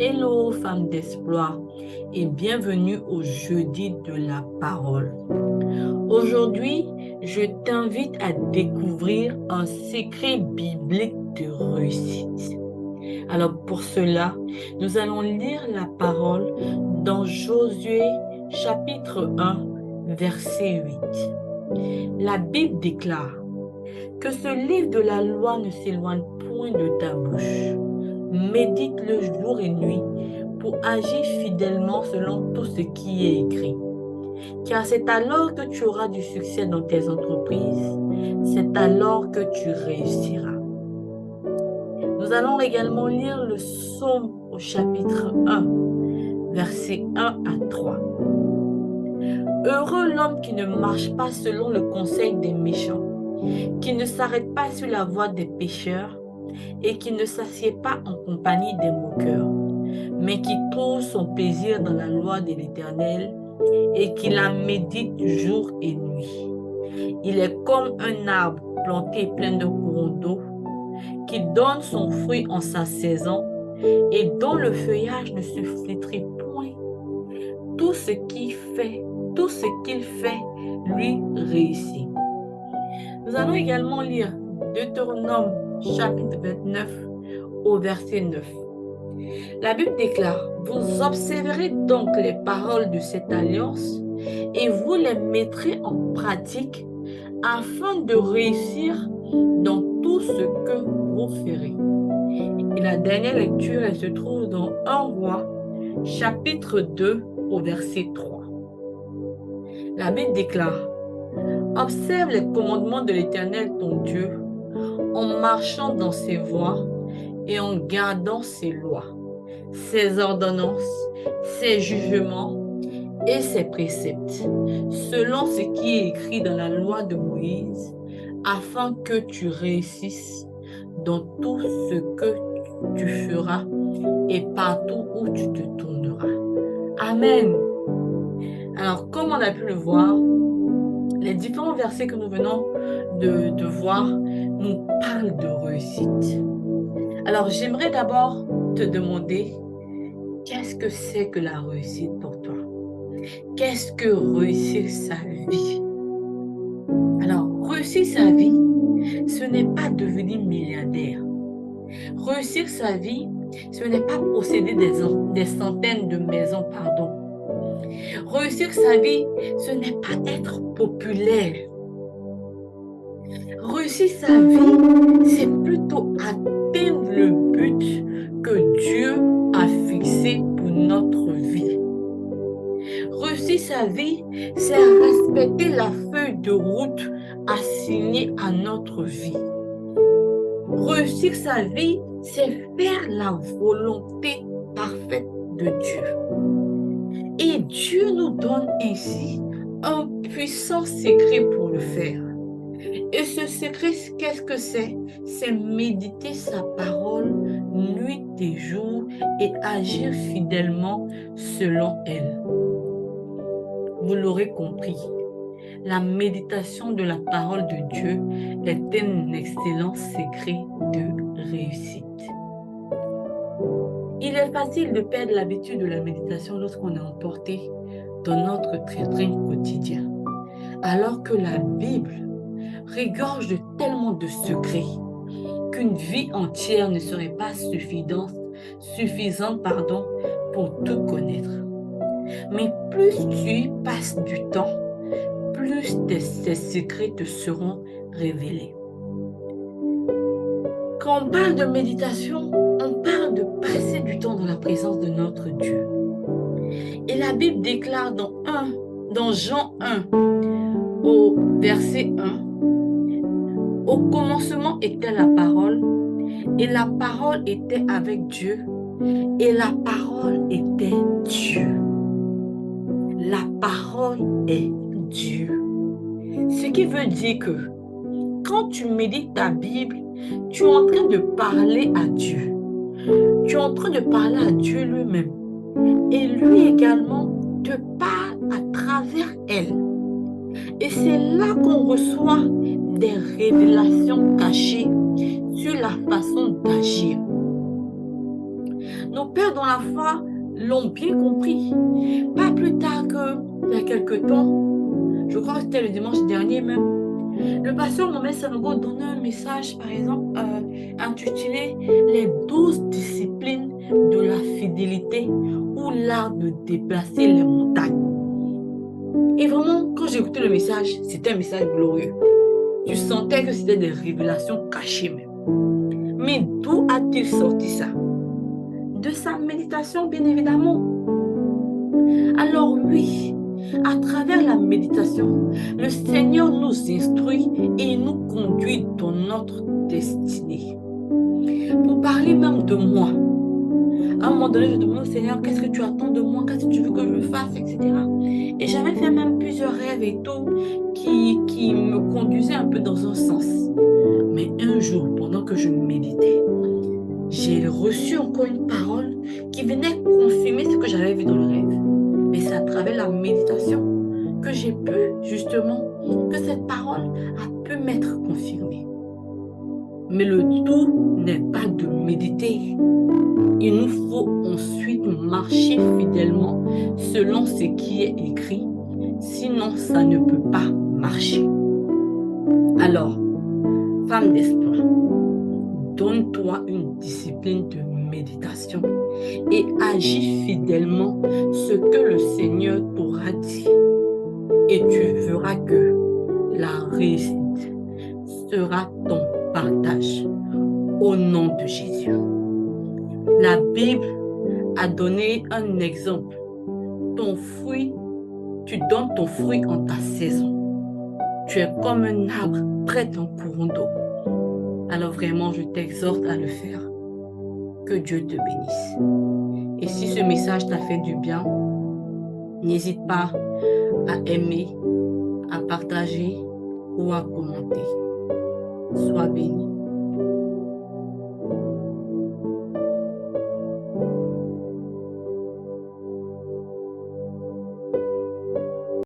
Hello, femme d'espoir, et bienvenue au jeudi de la parole. Aujourd'hui, je t'invite à découvrir un secret biblique de réussite. Alors pour cela, nous allons lire la parole dans Josué chapitre 1, verset 8. La Bible déclare que ce livre de la loi ne s'éloigne point de ta bouche. Médite-le jour et nuit pour agir fidèlement selon tout ce qui est écrit. Car c'est alors que tu auras du succès dans tes entreprises. C'est alors que tu réussiras. Nous allons également lire le psaume au chapitre 1, versets 1 à 3. Heureux l'homme qui ne marche pas selon le conseil des méchants, qui ne s'arrête pas sur la voie des pécheurs et qui ne s'assied pas en compagnie des moqueurs, mais qui trouve son plaisir dans la loi de l'Éternel et qui la médite jour et nuit. Il est comme un arbre planté plein de courants d'eau, qui donne son fruit en sa saison et dont le feuillage ne se flétrit point. Tout ce qu'il fait, lui réussit. Nous allons également lire Deutéronome chapitre 29 au verset 9. La Bible déclare, vous observerez donc les paroles de cette alliance et vous les mettrez en pratique afin de réussir dans tout ce que vous ferez. Et la dernière lecture, elle se trouve dans 1 Roi, chapitre 2 au verset 3. La Bible déclare, observe les commandements de l'Éternel ton Dieu en marchant dans ses voies et en gardant ses lois, ses ordonnances, ses jugements et ses préceptes, selon ce qui est écrit dans la loi de Moïse, afin que tu réussisses dans tout ce que tu feras et partout où tu te tourneras. Amen. Alors, comme on a pu le voir, les différents versets que nous venons de voir nous parlent de réussite. Alors, j'aimerais d'abord te demander, qu'est-ce que c'est que la réussite pour toi? Qu'est-ce que réussir sa vie? Alors, réussir sa vie, ce n'est pas devenir milliardaire. Réussir sa vie, ce n'est pas posséder des centaines de maisons, pardon. Réussir sa vie, ce n'est pas être populaire. Réussir sa vie, c'est plutôt atteindre le but que Dieu a fixé pour notre vie. Réussir sa vie, c'est respecter la feuille de route assignée à notre vie. Réussir sa vie, c'est faire la volonté parfaite de Dieu. Et Dieu nous donne ici un puissant secret pour le faire. Et ce secret, qu'est-ce que c'est? C'est méditer sa parole nuit et jour et agir fidèlement selon elle. Vous l'aurez compris, la méditation de la parole de Dieu est un excellent secret de réussite. Il est facile de perdre l'habitude de la méditation lorsqu'on est emporté dans notre train-train quotidien, alors que la Bible regorge de tellement de secrets qu'une vie entière ne serait pas suffisante pour tout connaître. Mais plus tu y passes du temps, plus ces secrets te seront révélés. Quand on parle de méditation, on parle de passer du temps dans la présence de notre Dieu. Et la Bible déclare dans Jean 1, au verset 1, au commencement était la parole, et la parole était avec Dieu, et la parole était Dieu. La parole est Dieu. Ce qui veut dire que quand tu médites ta Bible, tu es en train de parler à Dieu. Tu es en train de parler à Dieu lui-même. Et lui également te parle à travers elle. Et c'est là qu'on reçoit des révélations cachées sur la façon d'agir. Nos pères dans la foi l'ont bien compris. Pas plus tard qu'il y a quelque temps, je crois que c'était le dimanche dernier même, le pasteur Mohamed Sanogo donnait un message, par exemple, intitulé Les 12 disciplines de la fidélité ou l'art de déplacer les montagnes. Et vraiment, quand j'ai écouté le message, c'était un message glorieux. Tu sentais que c'était des révélations cachées même. Mais d'où a-t-il sorti ça? De sa méditation, bien évidemment. Alors oui, à travers la méditation, le Seigneur nous instruit et nous conduit dans notre destinée. Pour parler même de moi, à un moment donné, je demande au Seigneur, qu'est-ce que tu attends de moi, qu'est-ce que tu veux que je fasse, etc. Et j'avais fait même plusieurs rêves et tout qui me conduisaient un peu dans un sens. Mais un jour, pendant que je méditais, j'ai reçu encore une parole qui venait confirmer ce que j'avais vu dans le rêve. Mais c'est à travers la méditation que j'ai pu, justement, que cette parole a pu m'être confirmée. Mais le tout n'est pas de méditer. Il nous faut ensuite marcher fidèlement selon ce qui est écrit. Sinon, ça ne peut pas marcher. Alors, femme d'espoir, donne-toi une discipline de méditation et agis fidèlement ce que le Seigneur t'aura dit. Et tu verras que la réussite sera ton partage au nom de Jésus. La Bible a donné un exemple. Ton fruit, tu donnes ton fruit en ta saison. Tu es comme un arbre près d'un courant d'eau. Alors vraiment, je t'exhorte à le faire. Que Dieu te bénisse. Et si ce message t'a fait du bien, n'hésite pas à aimer, à partager ou à commenter. Sois béni.